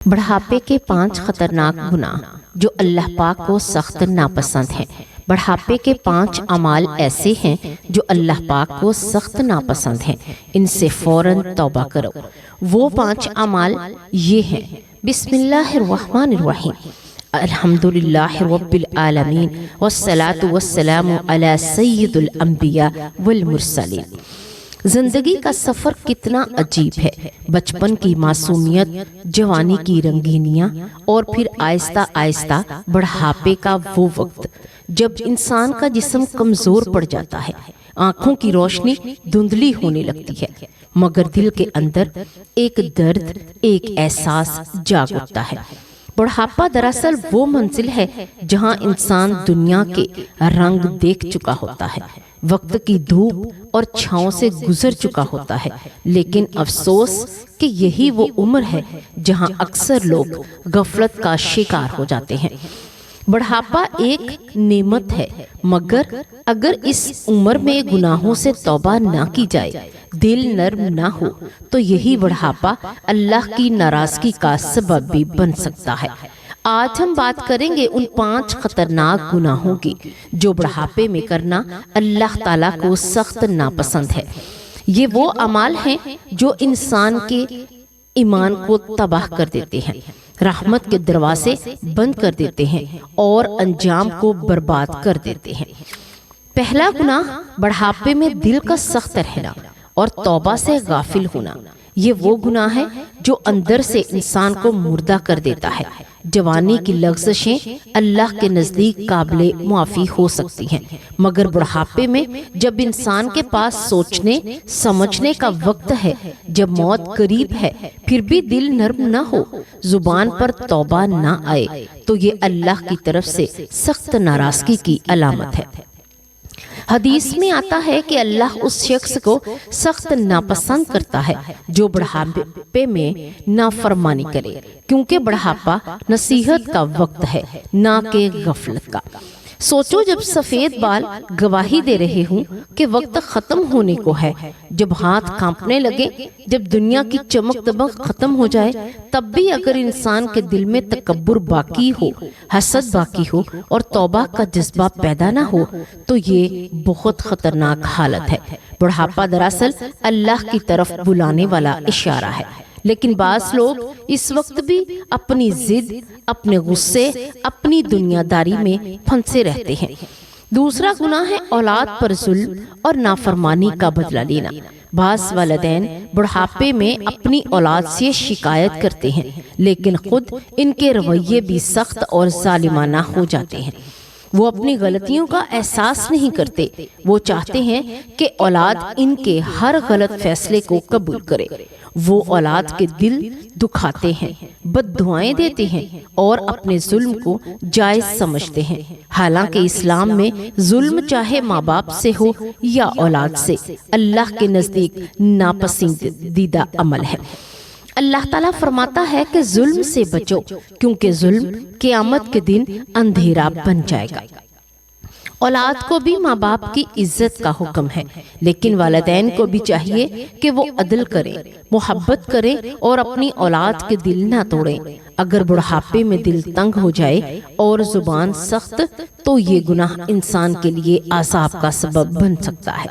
بڑھاپے کے 5 خطرناک گناہ جو اللہ پاک کو سخت ناپسند ہیں۔ بڑھاپے کے 5 اعمال ایسے ہیں جو اللہ پاک کو سخت ناپسند ہیں، ان سے فوراً توبہ کرو۔ وہ 5 اعمال یہ ہیں: بسم اللہ الرحمن الرحیم، الحمدللہ رب العالمین والصلاة والسلام علی سید الانبیاء والمرسلین۔ زندگی کا سفر کتنا عجیب ہے، بچپن کی معصومیت، جوانی کی رنگینیاں اور پھر آہستہ آہستہ بڑھاپے کا وہ وقت جب انسان کا جسم کمزور پڑ جاتا ہے، آنکھوں کی روشنی دھندلی ہونے لگتی ہے، مگر دل کے اندر ایک درد، ایک احساس جاگ اٹھتا ہے۔ بڑھاپا دراصل وہ منزل ہے جہاں انسان دنیا کے رنگ دیکھ چکا ہوتا ہے، وقت کی دھوپ اور چھاؤں سے گزر چکا ہوتا ہے، لیکن افسوس کہ یہی وہ عمر ہے جہاں اکثر لوگ غفلت کا شکار ہو جاتے ہیں۔ بڑھاپا ایک نعمت ہے، مگر اگر اس عمر میں گناہوں سے توبہ نہ کی جائے، دل نرم نہ ہو، تو یہی بڑھاپا اللہ کی ناراضگی کا سبب بھی بن سکتا ہے۔ آج ہم بات کریں گے ان 5 خطرناک گناہوں کی جو بڑھاپے میں کرنا اللہ تعالیٰ کو سخت ناپسند ہے۔ یہ وہ اعمال ہیں جو انسان کے ایمان کو تباہ کر دیتے ہیں، رحمت کے دروازے بند کر دیتے ہیں اور انجام کو برباد کر دیتے ہیں۔ پہلا گناہ بڑھاپے میں دل کا سخت رہنا اور توبہ سے غافل ہونا۔ یہ وہ گناہ ہے جو اندر سے انسان کو مردہ کر دیتا ہے۔ جوانی کی لغزشیں اللہ کے نزدیک قابل معافی ہو سکتی ہیں، مگر بڑھاپے میں جب انسان کے پاس سوچنے سمجھنے کا وقت ہے، جب موت قریب ہے، پھر بھی دل نرم نہ ہو، زبان پر توبہ نہ آئے، تو یہ اللہ کی طرف سے سخت ناراضگی کی علامت ہے۔ حدیث میں آتا ہے کہ اللہ اس شخص کو سخت ناپسند کرتا ہے جو بڑھاپے میں نافرمانی کرے، کیونکہ بڑھاپا نصیحت کا وقت ہے، نہ کہ غفلت کا۔ سوچو، جب سفید بال گواہی دے رہے ہوں کہ وقت ختم ہونے کو ہے، جب ہاتھ کانپنے لگے، جب دنیا کی چمک دمک ختم ہو جائے، تب بھی اگر انسان کے دل میں تکبر باقی ہو، حسد باقی ہو اور توبہ کا جذبہ پیدا نہ ہو، تو یہ بہت خطرناک حالت ہے۔ بڑھاپا دراصل اللہ کی طرف بلانے والا اشارہ ہے، لیکن بعض لوگ اس وقت بھی اپنی ضد، اپنے غصے، اپنی دنیا داری میں پھنسے رہتے ہیں۔ دوسرا گناہ ہے اولاد پر ظلم اور نافرمانی کا بدلہ لینا۔ بعض والدین بڑھاپے میں اپنی اولاد سے شکایت کرتے ہیں، لیکن خود ان کے رویے بھی سخت اور ظالمانہ ہو جاتے ہیں۔ وہ اپنی غلطیوں کا احساس نہیں کرتے، وہ چاہتے ہیں کہ اولاد ان کے ہر غلط فیصلے کو قبول کرے۔ وہ اولاد کے دل دکھاتے ہیں، بد دعائیں دیتے ہیں اور اپنے ظلم کو جائز سمجھتے ہیں، حالانکہ اسلام میں ظلم چاہے ماں باپ سے ہو یا اولاد سے، اللہ کے نزدیک ناپسندیدہ عمل ہے۔ اللہ تعالیٰ فرماتا ہے کہ ظلم سے بچو، کیونکہ ظلم قیامت کے دن اندھیرا بن جائے گا۔ اولاد کو بھی ماں باپ کی عزت کا حکم ہے، لیکن والدین کو بھی چاہیے کہ وہ عدل کریں، محبت کریں اور اپنی اولاد کے دل نہ توڑیں۔ اگر بڑھاپے میں دل تنگ ہو جائے اور زبان سخت، تو یہ گناہ انسان کے لیے عذاب کا سبب بن سکتا ہے۔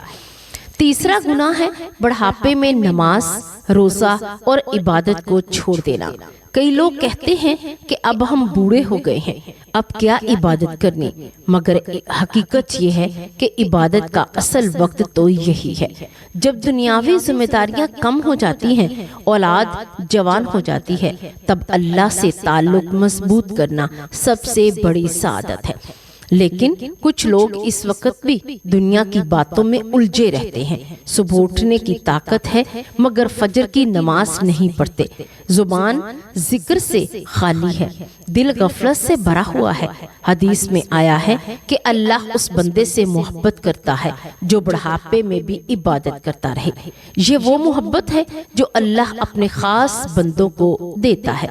تیسرا گناہ ہے بڑھاپے میں نماز، روزہ اور عبادت کو چھوڑ دینا۔ کئی لوگ کہتے ہیں کہ اب ہم بوڑھے ہو گئے ہیں، اب کیا عبادت کرنی، مگر حقیقت یہ ہے کہ عبادت کا اصل وقت تو یہی ہے۔ جب دنیاوی ذمہ داریاں کم ہو جاتی ہیں، اولاد جوان ہو جاتی ہے، تب اللہ سے تعلق مضبوط کرنا سب سے بڑی سعادت ہے۔ لیکن کچھ لوگ اس وقت بھی دنیا کی باتوں میں الجھے رہتے ہیں۔ صبح اٹھنے کی طاقت ہے، مگر فجر کی نماز نہیں پڑھتے، زبان ذکر سے خالی ہے، دل غفلت سے بھرا ہوا ہے۔ حدیث میں آیا ہے کہ اللہ اس بندے سے محبت کرتا ہے جو بڑھاپے میں بھی عبادت کرتا رہے۔ یہ وہ محبت ہے جو اللہ اپنے خاص بندوں کو دیتا ہے،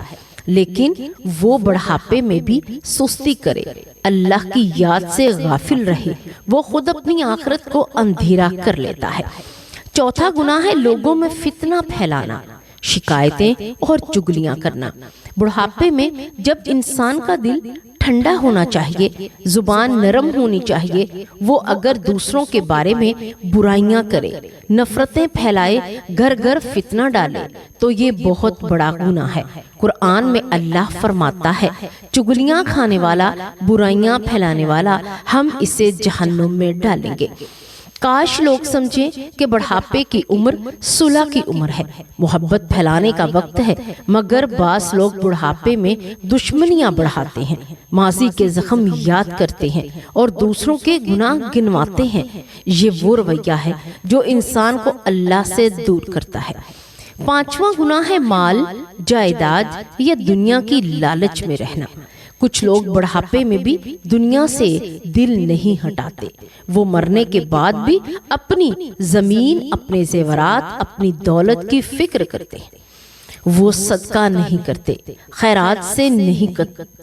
لیکن وہ بڑھاپے میں بھی سستی کرے، اللہ کی یاد سے غافل رہے، وہ خود اپنی آخرت کو اندھیرا کر لیتا ہے۔ چوتھا گناہ ہے لوگوں میں فتنہ پھیلانا۔ شکایتیں اور چگلیاں کرنا۔ بڑھاپے میں جب انسان کا دل ٹھنڈا ہونا چاہیے، زبان نرم ہونی چاہیے، وہ اگر دوسروں کے بارے میں برائیاں کرے، نفرتیں پھیلائے، گھر گھر فتنہ ڈالے، تو یہ بہت بڑا گناہ ہے۔ قرآن میں اللہ فرماتا ہے، چگلیاں کھانے والا، برائیاں پھیلانے والا، ہم اسے جہنم میں ڈالیں گے۔ کاش لوگ سمجھیں کہ بڑھاپے کی عمر صلح کی عمر ہے، محبت پھیلانے کا وقت ہے، مگر بعض لوگ بڑھاپے میں دشمنیاں بڑھاتے ہیں، ماضی کے زخم یاد کرتے ہیں اور دوسروں کے گناہ گنواتے ہیں۔ یہ وہ رویہ ہے جو انسان کو اللہ سے دور کرتا ہے۔ پانچواں گناہ ہے مال، جائیداد یا دنیا کی لالچ میں رہنا۔ کچھ لوگ بڑھاپے میں بھی دنیا سے دل نہیں ہٹاتے، وہ مرنے کے بعد بھی اپنی زمین، اپنے زیورات، اپنی دولت کی فکر کرتے ہیں۔ وہ صدقہ نہیں کرتے، خیرات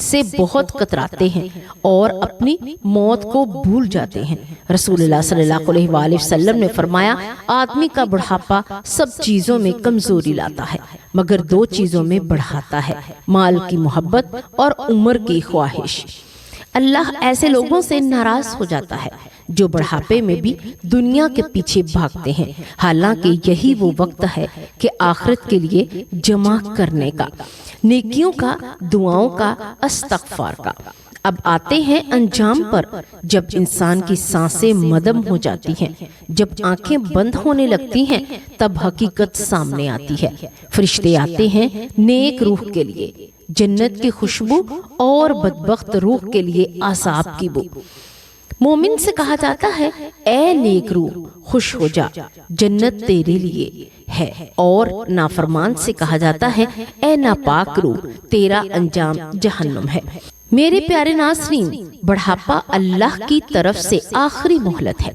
سے بہت کتراتے ہیں اور اپنی موت کو بھول جاتے ہیں۔ رسول اللہ صلی اللہ علیہ وآلہ وسلم نے فرمایا، آدمی کا بڑھاپا سب چیزوں میں کمزوری لاتا ہے مگر دو چیزوں میں بڑھاتا ہے، مال کی محبت اور عمر کی خواہش۔ اللہ ایسے لوگوں سے ناراض ہو جاتا ہے جو بڑھاپے میں بھی دنیا کے پیچھے بھاگتے ہیں، حالانکہ یہی وہ وقت ہے کہ آخرت کے لیے جمع کرنے کا، نیکیوں کا، دعاؤں کا، استغفار کا۔ اب آتے ہیں انجام پر۔ جب انسان کی سانسیں مدم ہو جاتی ہیں، جب آنکھیں بند ہونے لگتی ہیں، تب حقیقت سامنے آتی ہے۔ فرشتے آتے ہیں نیک روح کے لیے جنت کی خوشبو اور بدبخت روح کے لیے عذاب کی بو۔ مومن سے کہا جاتا ہے، اے نیک روح خوش ہو جا، جنت تیرے لیے ہے، اور نافرمان سے کہا جاتا ہے، اے ناپاک روح تیرا انجام جہنم ہے۔ میرے پیارے ناظرین، بڑھاپا اللہ کی طرف سے آخری مہلت ہے۔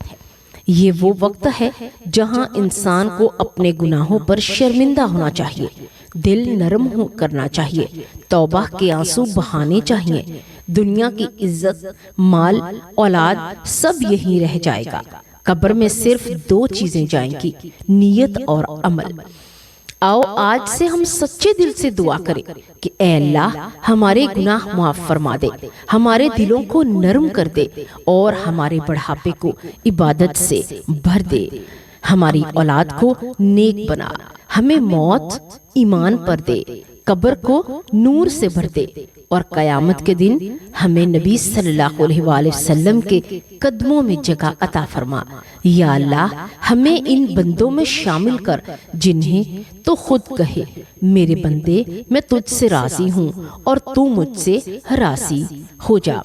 یہ وہ وقت ہے جہاں انسان کو اپنے گناہوں پر شرمندہ ہونا چاہیے، دل نرم کرنا چاہیے، توبہ کے آنسو بہانے چاہیے۔ دنیا کی عزت، مال، اولاد سب یہی رہ جائے گا، قبر میں صرف دو چیزیں جائیں گی، نیت اور عمل۔ آؤ آج سے ہم سچے دل سے دعا کریں کہ اے اللہ ہمارے گناہ معاف فرما دے، ہمارے دلوں کو نرم کر دے اور ہمارے بڑھاپے کو عبادت سے بھر دے، ہماری اولاد کو نیک بنا، ہمیں موت ایمان پر دے، قبر کو نور سے بھر دے، اور قیامت کے دن ہمیں نبی صلی اللہ علیہ وآلہ وسلم کے قدموں میں جگہ عطا فرما۔ یا اللہ ہمیں ان بندوں میں شامل کر جنہیں تو خود کہے، میرے بندے میں تجھ سے راضی ہوں اور تو مجھ سے راضی ہو جا۔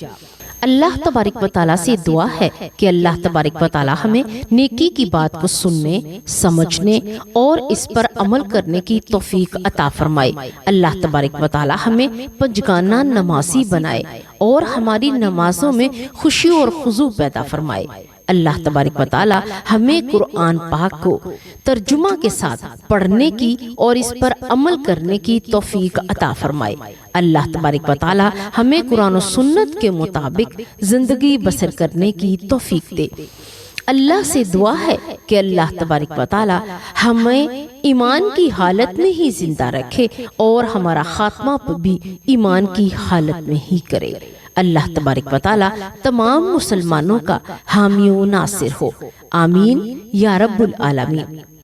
اللہ تبارک و تعالیٰ سے دعا ہے کہ اللہ تبارک و تعالیٰ ہمیں نیکی کی بات کو سننے، سمجھنے اور اس پر عمل کرنے کی توفیق عطا فرمائے۔ اللہ تبارک و تعالیٰ ہمیں پنجگانہ نمازی بنائے اور ہماری نمازوں میں خوشی اور خضوع پیدا فرمائے۔ اللہ تبارک و تعالیٰ ہمیں قرآن پاک کو ترجمہ کے ساتھ پڑھنے کی اور اس پر عمل کرنے کی توفیق عطا فرمائے۔ اللہ تبارک و تعالیٰ ہمیں قرآن و سنت کے مطابق زندگی بسر کرنے کی توفیق دے۔ اللہ سے دعا ہے کہ اللہ تبارک و تعالیٰ ہمیں ایمان کی حالت میں ہی زندہ رکھے اور ہمارا خاتمہ بھی ایمان کی حالت میں ہی کرے۔ اللہ تبارک و تعالیٰ تمام مسلمانوں کا حامی و ناصر ہو، آمین یا رب العالمین۔